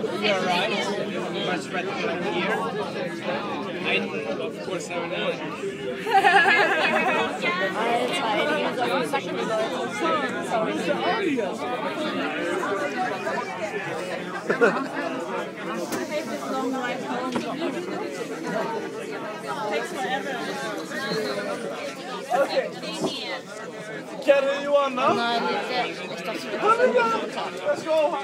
You're right. Much better than here. I, of course, I know. Okay. Kenny, Joanna? Kom igen! Let's go!